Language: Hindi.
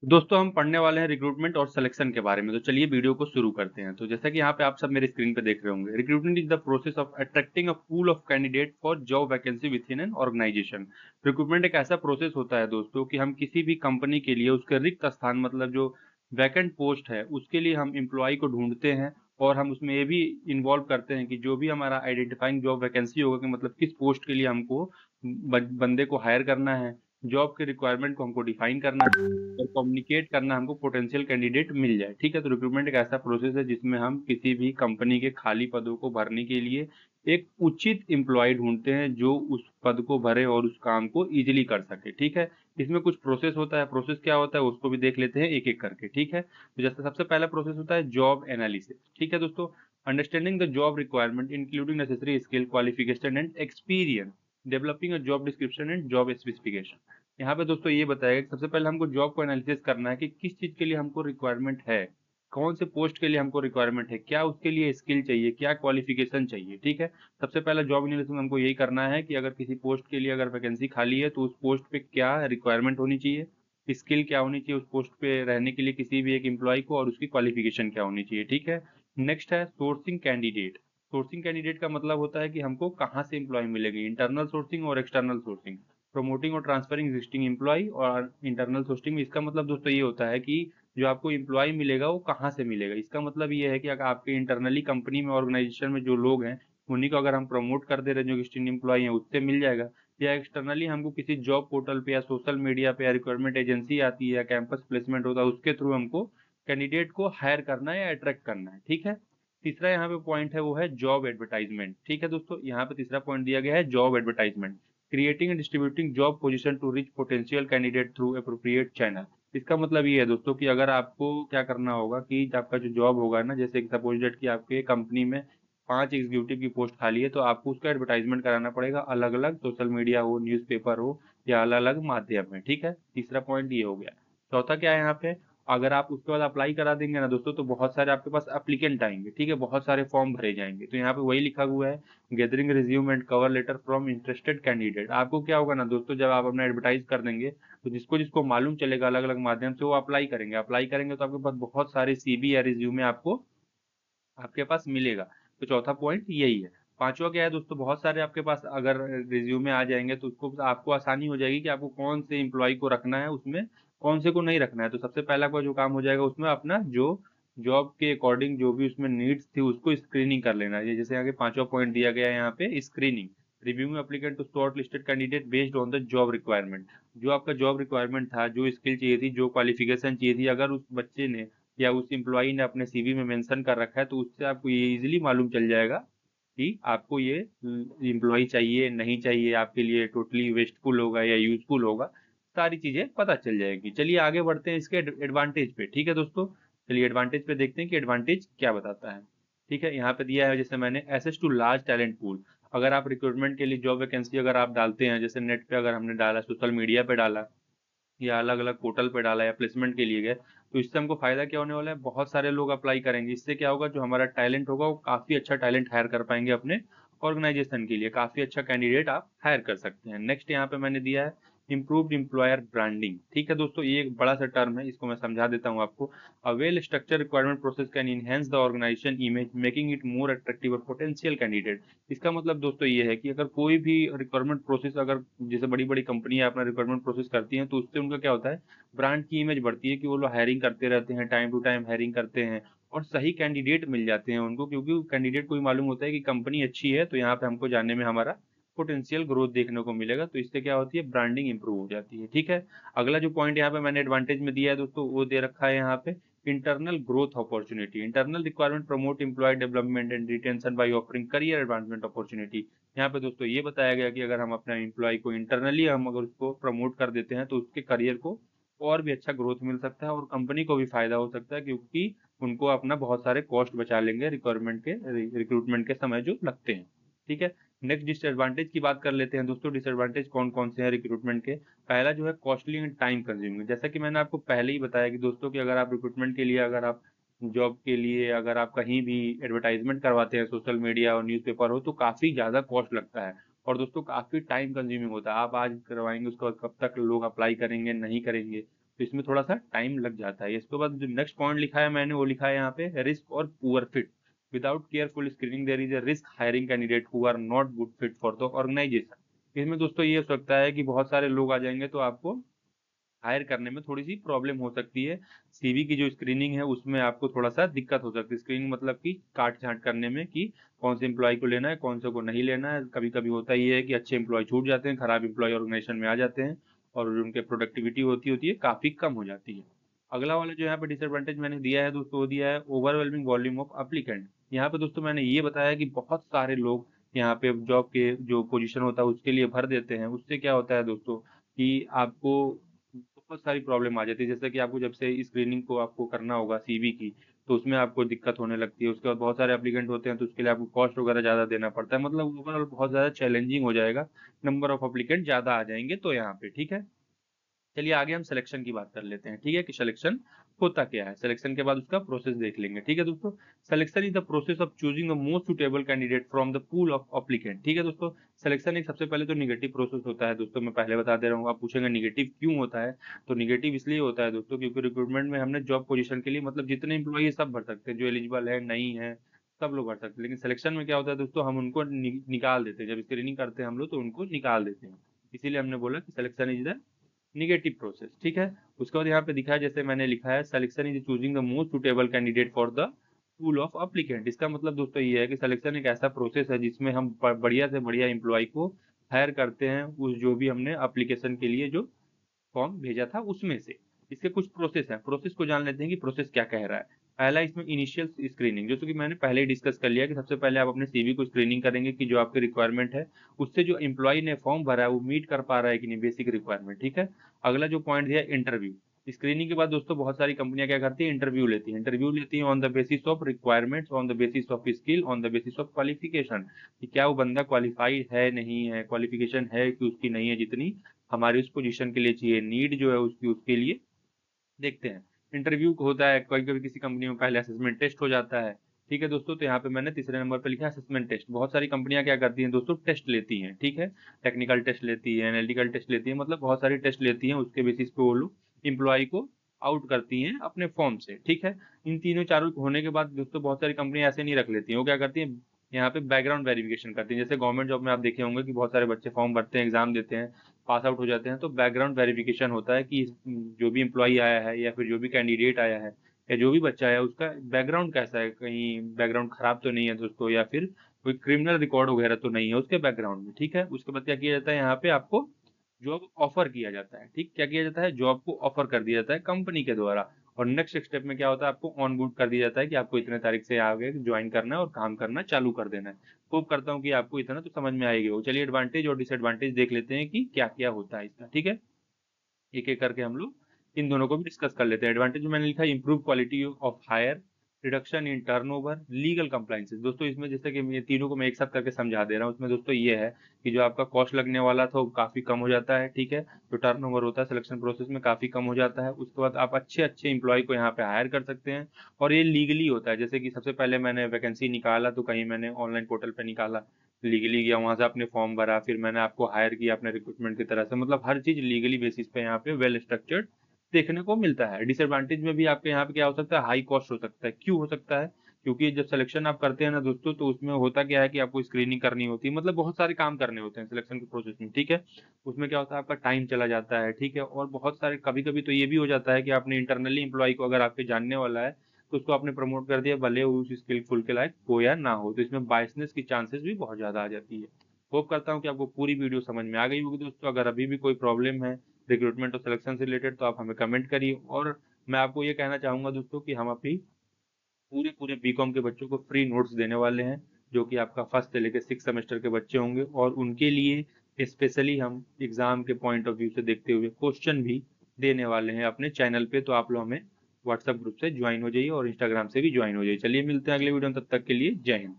दोस्तों हम पढ़ने वाले हैं रिक्रूटमेंट और सिलेक्शन के बारे में। तो चलिए वीडियो को शुरू करते हैं। तो जैसा कि यहाँ पे आप सब मेरे स्क्रीन पे देख रहे होंगे, recruitment is the process of attracting a pool of candidate for job vacancy within an organisation. Recruitment एक ऐसा प्रोसेस होता है दोस्तों कि हम किसी भी कंपनी के लिए उसके रिक्त स्थान, मतलब जो वैकेंट पोस्ट है, उसके लिए हम एम्प्लॉय को ढूंढते हैं। और हम उसमें ये भी इन्वॉल्व करते हैं कि जो भी हमारा आइडेंटिफाइंग जॉब वैकेंसी होगा कि मतलब किस पोस्ट के लिए हमको बंदे को हायर करना है, जॉब के रिक्वायरमेंट को हमको डिफाइन करना है और कम्युनिकेट करना, हमको पोटेंशियल कैंडिडेट मिल जाए। ठीक है, तो रिक्रूटमेंट एक ऐसा प्रोसेस है जिसमें हम किसी भी कंपनी के खाली पदों को भरने के लिए एक उचित एम्प्लॉय ढूंढते हैं जो उस पद को भरे और उस काम को इजीली कर सके। ठीक है, इसमें कुछ प्रोसेस होता है। प्रोसेस क्या होता है उसको भी देख लेते हैं एक एक करके। ठीक है, तो जैसे सबसे पहला प्रोसेस होता है जॉब एनालिसिस। ठीक है दोस्तों, understanding the job requirement including necessary skill, qualification and experience, developing a job description and job specification. यहाँ पे दोस्तों ये बताएगा कि सबसे पहले हमको जॉब को एनालिसिस करना है कि किस चीज के लिए हमको रिक्वायरमेंट है, कौन से पोस्ट के लिए हमको रिक्वायरमेंट है, क्या उसके लिए स्किल चाहिए, क्या क्वालिफिकेशन चाहिए। ठीक है, सबसे पहला जॉब एनालिसिस में हमको यही करना है कि अगर किसी पोस्ट के लिए अगर वैकेंसी खाली है तो उस पोस्ट पे क्या रिक्वायरमेंट होनी चाहिए, स्किल क्या होनी चाहिए उस पोस्ट पे रहने के लिए किसी भी एक एम्प्लॉय को, और उसकी क्वालिफिकेशन क्या होनी चाहिए। ठीक है, नेक्स्ट है सोर्सिंग कैंडिडेट। सोर्सिंग कैंडिडेट का मतलब होता है कि हमको कहाँ से एम्प्लॉय मिलेगी, इंटरनल सोर्सिंग और एक्सटर्नल सोर्सिंग, प्रमोटिंग और ट्रांसफरिंग एग्जिस्टिंग एम्प्लॉय। और इंटरनल सोर्सिंग में इसका मतलब दोस्तों ये होता है कि जो आपको एम्प्लॉय मिलेगा वो कहाँ से मिलेगा। इसका मतलब ये है कि अगर आपके इंटरनली कंपनी में, ऑर्गेनाइजेशन में जो लोग हैं उन्हीं को अगर हम प्रमोट कर दे रहे हैं, जो एग्जिस्टिंग एम्प्लॉय हैं उससे मिल जाएगा, या एक्सटर्नली हमको किसी जॉब पोर्टल पे या सोशल मीडिया पे या रिक्वायरमेंट एजेंसी आती है या कैंपस प्लेसमेंट होता है उसके थ्रू हमको कैंडिडेट को हायर करना है या अट्रैक्ट करना है। ठीक है, तीसरा यहाँ पे पॉइंट है वो है जॉब एडवर्टाइजमेंट। ठीक है दोस्तों, यहाँ पे तीसरा पॉइंट दिया गया है job advertisement, creating and distributing job position to reach potential candidate through appropriate channel. इसका मतलब ये है दोस्तों कि अगर आपको क्या करना होगा कि आपका जो जॉब होगा ना, जैसे सपोज डेट कि आपके कंपनी में 5 एग्जीक्यूटिव की पोस्ट खाली है, तो आपको उसका एडवर्टाइजमेंट कराना पड़ेगा अलग अलग, सोशल मीडिया हो, न्यूज़पेपर हो, या अलग अलग माध्यम में। ठीक है, तीसरा पॉइंट ये हो गया। चौथा क्या है यहाँ पे, अगर आप उसके बाद अप्लाई करा देंगे ना दोस्तों, तो बहुत सारे आपके पास एप्लीकेंट आएंगे। ठीक है, बहुत सारे फॉर्म भरे जाएंगे। तो यहाँ पे वही लिखा हुआ है, gathering resume and cover letter from interested candidate. आपको क्या होगा ना दोस्तों, जब आप अपना एडवर्टाइज कर देंगे तो जिसको जिसको मालूम चलेगा अलग अलग माध्यम से वो अप्लाई करेंगे। अप्लाई करेंगे तो आपके पास बहुत सारे सीवी या रिज्यूमे आपको आपके पास मिलेगा। तो चौथा पॉइंट यही है। पांचवा क्या है दोस्तों, बहुत सारे आपके पास अगर रिज्यूमे आ जाएंगे तो उसको आपको आसानी हो जाएगी कि आपको कौन से एम्प्लॉय को रखना है उसमें, कौन से को नहीं रखना है। तो सबसे पहला का जो काम हो जाएगा उसमें अपना जो जॉब के अकॉर्डिंग जो भी उसमें नीड्स थी उसको स्क्रीनिंग कर लेना है। ये जैसे आगे पांचवा पॉइंट दिया गया है यहाँ पे, screening, reviewing applicant to short listed candidate based on the job requirement. जो आपका जॉब रिक्वायरमेंट था, जो स्किल चाहिए थी, जो क्वालिफिकेशन चाहिए थी, अगर उस बच्चे ने या उस एम्प्लॉई ने अपने सीवी में मेंशन कर रखा है तो उससे आपको ये इजीली मालूम चल जाएगा कि आपको ये एम्प्लॉय चाहिए नहीं चाहिए, आपके लिए टोटली वेस्टफुल होगा या यूजफुल होगा, सारी चीजें पता चल जाएगी। चलिए आगे बढ़ते हैं इसके एडवांटेज पे। ठीक है दोस्तों, चलिए एडवांटेज पे देखते हैं कि एडवांटेज क्या बताता है। ठीक है, यहाँ पे दिया है जैसे मैंने, access to large talent pool. अगर आप रिक्रूटमेंट के लिए जॉब वैकेंसी अगर आप डालते हैं, जैसे नेट पे अगर हमने डाला, सोशल मीडिया पे डाला, या अलग अलग पोर्टल पे डाला, या प्लेसमेंट के लिए गए, तो इससे हमको फायदा क्या होने वाला है, बहुत सारे लोग अप्लाई करेंगे। इससे क्या होगा, जो हमारा टैलेंट होगा वो काफी अच्छा टैलेंट हायर कर पाएंगे अपने ऑर्गेनाइजेशन के लिए, काफी अच्छा कैंडिडेट आप हायर कर सकते हैं। नेक्स्ट यहाँ पे मैंने दिया है इम्प्रूव्ड एम्प्लॉयर ब्रांडिंग। ठीक है दोस्तों, ये एक बड़ा सा टर्म है, इसको मैं समझा देता हूँ आपको। A well structure requirement process can enhance the organisation image, making it more attractive और पोटेंशियल कैंडिडेट। इसका मतलब दोस्तों ये है कि अगर कोई भी रिक्वायरमेंट प्रोसेस, अगर जैसे बड़ी बड़ी कंपनियां अपना रिक्वायरमेंट प्रोसेस करती हैं, तो उससे उनका क्या होता है, ब्रांड की इमेज बढ़ती है कि वो लोग हायरिंग करते रहते हैं, टाइम टू टाइम हायरिंग करते हैं, और सही कैंडिडेट मिल जाते हैं उनको, क्योंकि कैंडिडेट को भी मालूम होता है कि कंपनी अच्छी है तो यहाँ पे हमको जाने में हमारा पोटेंशियल ग्रोथ देखने को मिलेगा। तो इससे क्या होती है, ब्रांडिंग इंप्रूव हो जाती है। ठीक है, अगला जो पॉइंट यहाँ पे मैंने एडवांटेज में दिया है दोस्तों, वो दे रखा है यहाँ पे internal growth opportunity. Internal requirement promote employ development and retention by offering career advancement opportunity. यहाँ पे दोस्तों ये बताया गया कि अगर हम अपना एम्प्लॉय को इंटरनली हम अगर उसको प्रमोट कर देते हैं तो उसके करियर को और भी अच्छा ग्रोथ मिल सकता है, और कंपनी को भी फायदा हो सकता है, क्योंकि उनको अपना बहुत सारे कॉस्ट बचा लेंगे रिक्वायरमेंट के, रिक्रूटमेंट के समय जो लगते हैं। ठीक है, नेक्स्ट डिसएडवांटेज की बात कर लेते हैं दोस्तों। डिसएडवांटेज कौन कौन से हैं रिक्रूटमेंट के। पहला जो है कॉस्टली एंड टाइम कंज्यूमिंग। जैसा कि मैंने आपको पहले ही बताया कि दोस्तों कि अगर आप रिक्रूटमेंट के लिए, अगर आप जॉब के लिए अगर आप कहीं भी एडवर्टाइजमेंट करवाते हैं, सोशल मीडिया और न्यूज़पेपर हो, तो काफी ज्यादा कॉस्ट लगता है, और दोस्तों काफी टाइम कंज्यूमिंग होता है। आप आज करवाएंगे उसके बाद कब तक लोग अप्लाई करेंगे नहीं करेंगे, तो इसमें थोड़ा सा टाइम लग जाता है। इसके बाद जो नेक्स्ट पॉइंट लिखा है मैंने, वो लिखा है यहाँ पे रिस्क और poor fit. Without careful screening there is a risk hiring candidate who are not good fit for the organisation. इसमें दोस्तों ये हो सकता है कि बहुत सारे लोग आ जाएंगे तो आपको हायर करने में थोड़ी सी प्रॉब्लम हो सकती है। सीवी की जो स्क्रीनिंग है उसमें आपको थोड़ा सा दिक्कत हो सकती है। स्क्रीनिंग मतलब कि काट छांट करने में कि कौन से एम्प्लॉय को लेना है, कौन से को नहीं लेना है। कभी कभी होता ही है कि अच्छे एम्प्लॉय छूट जाते हैं, खराब एम्प्लॉय ऑर्गेनाइजेशन में आ जाते हैं और उनके प्रोडक्टिविटी होती है काफी कम हो जाती है। अगला वाला जो यहाँ पे डिसएडवांटेज मैंने दिया है दोस्तों, वो दिया है ओवरवेलमिंग वॉल्यूम ऑफ अप्लीकेंट। यहाँ पे दोस्तों मैंने ये बताया कि बहुत सारे लोग यहाँ पे जॉब के जो पोजीशन होता है उसके लिए भर देते हैं। उससे क्या होता है दोस्तों कि आपको बहुत सारी प्रॉब्लम आ जाती है। जैसे कि आपको जब से स्क्रीनिंग को आपको करना होगा सीवी की, तो उसमें आपको दिक्कत होने लगती है। उसके बाद बहुत सारे एप्लीकेंट होते हैं तो उसके लिए आपको कॉस्ट वगैरह ज़्यादा देना पड़ता है। मतलब ओवरऑल बहुत ज़्यादा चैलेंजिंग हो जाएगा, नंबर ऑफ एप्लीकेंट ज़्यादा आ जाएंगे तो यहाँ पे। ठीक है, चलिए आगे हम सिलेक्शन की बात कर लेते हैं। ठीक है, कि सिलेक्शन होता क्या है। सिलेक्शन के बाद उसका प्रोसेस देख लेंगे। ठीक है दोस्तों, selection is the process of choosing the most suitable candidate from the pool of applicant. ठीक है दोस्तों, सिलेक्शन एक सबसे पहले तो निगेटिव प्रोसेस होता है दोस्तों। मैं पहले बता दे रहा हूँ, आप पूछेंगे निगेटिव क्यों होता है, तो निगेटिव इसलिए होता है दोस्तों क्योंकि रिक्रूटमेंट में हमने जॉब पोजीशन के लिए मतलब जितने इंप्लॉई सब भर सकते हैं, जो एलिजिबल है नहीं है सब लोग भर सकते हैं। लेकिन सिलेक्शन में क्या होता है दोस्तों, हम उनको निकाल देते हैं। जब स्क्रीनिंग करते हैं हम लोग तो उनको निकाल देते हैं। इसीलिए हमने बोला कि selection is the negative process. ठीक है, उसके बाद यहाँ पे दिखा है जैसे मैंने लिखा है selection is choosing the most suitable candidate for the pool of applicant. इसका मतलब दोस्तों ये है कि सिलेक्शन एक ऐसा प्रोसेस है जिसमें हम बढ़िया से बढ़िया एम्प्लॉय को हायर करते हैं उस जो भी हमने एप्लीकेशन के लिए जो फॉर्म भेजा था उसमें से। इसके कुछ प्रोसेस हैं, प्रोसेस को जान लेते हैं कि प्रोसेस क्या कह रहा है। पहला इसमें इनिशियल स्क्रीनिंग, जैसे कि मैंने पहले ही डिस्कस कर लिया कि सबसे पहले आप अपने सीवी को स्क्रीनिंग करेंगे कि जो आपकी रिक्वायरमेंट है उससे जो एम्प्लॉय ने फॉर्म भरा है वो मीट कर पा रहा है कि नहीं, बेसिक रिक्वायरमेंट। ठीक है, अगला जो पॉइंट दिया इंटरव्यू। स्क्रीनिंग के बाद दोस्तों बहुत सारी कंपनियां क्या करती है, इंटरव्यू लेती हैं on the basis of requirements, on the basis of skill, on the basis of qualification, कि क्या वो बंदा क्वालिफाइड है नहीं है, क्वालिफिकेशन है कि उसकी नहीं है जितनी हमारी उस पोजीशन के लिए चाहिए, नीड जो है उसकी उसके लिए देखते हैं। इंटरव्यू होता है कभी कभी किसी कंपनी में, पहले असेसमेंट टेस्ट हो जाता है। ठीक है दोस्तों, तो यहाँ पे मैंने तीसरे नंबर पे लिखा है असेसमेंट टेस्ट। बहुत सारी कंपनियां क्या करती हैं दोस्तों, टेस्ट लेती हैं। ठीक है, टेक्निकल टेस्ट लेती है, एनालिटिकल टेस्ट लेती है, मतलब बहुत सारी टेस्ट लेती हैं। उसके बेसिस पे वो लोग इम्प्लॉय को आउट करती हैं अपने फॉर्म से। ठीक है, इन तीनों चारों होने के बाद दोस्तों बहुत सारी कंपनियां ऐसे नहीं रख लेती हैं। वो क्या करती हैं, यहाँ पे बैकग्राउंड वेरिफिकेशन करती हैं। जैसे गवर्नमेंट जॉब में आप देखे होंगे कि बहुत सारे बच्चे फॉर्म भरते हैं, एग्जाम देते हैं, पास आउट हो जाते हैं, तो बैकग्राउंड वेरिफिकेशन होता है कि जो भी एम्प्लॉई आया है या फिर जो भी कैंडिडेट आया है या जो भी बच्चा आया है उसका बैकग्राउंड कैसा है, कहीं बैकग्राउंड खराब तो नहीं है दोस्तों, या फिर कोई क्रिमिनल रिकॉर्ड वगैरह तो नहीं है उसके बैकग्राउंड में। ठीक है, उसके बाद क्या किया जाता है, यहाँ पे आपको जॉब ऑफर किया जाता है। ठीक, क्या किया जाता है, जॉब को ऑफर कर दिया जाता है कंपनी के द्वारा। और नेक्स्ट स्टेप में क्या होता है, आपको ऑन बोर्ड कर दिया जाता है कि आपको इतने तारीख से आगे ज्वाइन करना है और काम करना चालू कर देना है। होप करता हूँ कि आपको इतना तो समझ में आएगी। वो चलिए एडवांटेज और डिसएडवांटेज देख लेते हैं कि क्या क्या होता है इसका। ठीक है, एक एक करके हम लोग इन दोनों को भी डिस्कस कर लेते हैं। एडवांटेज में मैंने लिखा है improve quality of hire, reduction in turnover, legal compliances. दोस्तों इसमें जैसे कि ये तीनों को मैं एक साथ करके समझा दे रहा हूँ। उसमें दोस्तों ये है कि जो आपका कॉस्ट लगने वाला था वो काफी कम हो जाता है। ठीक है, जो टर्नओवर होता है सिलेक्शन प्रोसेस में काफी कम हो जाता है। उसके बाद आप अच्छे अच्छे इंप्लॉय को यहाँ पे हायर कर सकते हैं और ये लीगली होता है। जैसे कि सबसे पहले मैंने वैकेंसी निकाला तो कहीं मैंने ऑनलाइन पोर्टल पे निकाला, लीगली गया वहां से आपने फॉर्म भरा, फिर मैंने आपको हायर किया अपने रिक्रूटमेंट की तरह से। मतलब हर चीज लीगली बेसिस पे यहाँ पे वेल स्ट्रक्चर्ड देखने को मिलता है। डिसएडवांटेज में भी आपके यहाँ पे क्या हो सकता है, हाई कॉस्ट हो सकता है। क्यों हो सकता है, क्योंकि जब सिलेक्शन आप करते हैं ना दोस्तों, तो उसमें होता क्या है कि आपको स्क्रीनिंग करनी होती है, मतलब बहुत सारे काम करने होते हैं सिलेक्शन के प्रोसेस में। ठीक है, उसमें क्या होता है, आपका टाइम चला जाता है। ठीक है, और बहुत सारे कभी कभी तो ये भी हो जाता है कि आपने इंटरनली एम्प्लॉय को अगर आपके जानने वाला है तो उसको आपने प्रमोट कर दिया, भले वो उस स्किलफुल के लायक हो या ना हो, तो इसमें बायसनेस की चांसेस भी बहुत ज्यादा आ जाती है। होप करता हूँ कि आपको पूरी वीडियो समझ में आ गई होगी दोस्तों। अगर अभी भी कोई प्रॉब्लम है रिक्रूटमेंट और सिलेक्शन से रिलेटेड तो आप हमें कमेंट करिए। और मैं आपको ये कहना चाहूंगा दोस्तों कि हम अभी पूरे पूरे बीकॉम के बच्चों को फ्री नोट्स देने वाले हैं, जो कि आपका फर्स्ट से लेकर 6 सेमेस्टर के बच्चे होंगे, और उनके लिए स्पेशली हम एग्जाम के पॉइंट ऑफ व्यू से देखते हुए क्वेश्चन भी देने वाले हैं अपने चैनल पे। तो आप लोग हमें व्हाट्सएप ग्रुप से ज्वाइन हो जाइए और इंस्टाग्राम से भी ज्वाइन हो जाइए। चलिए मिलते हैं अगले वीडियो में, तब तक के लिए जय हिंद।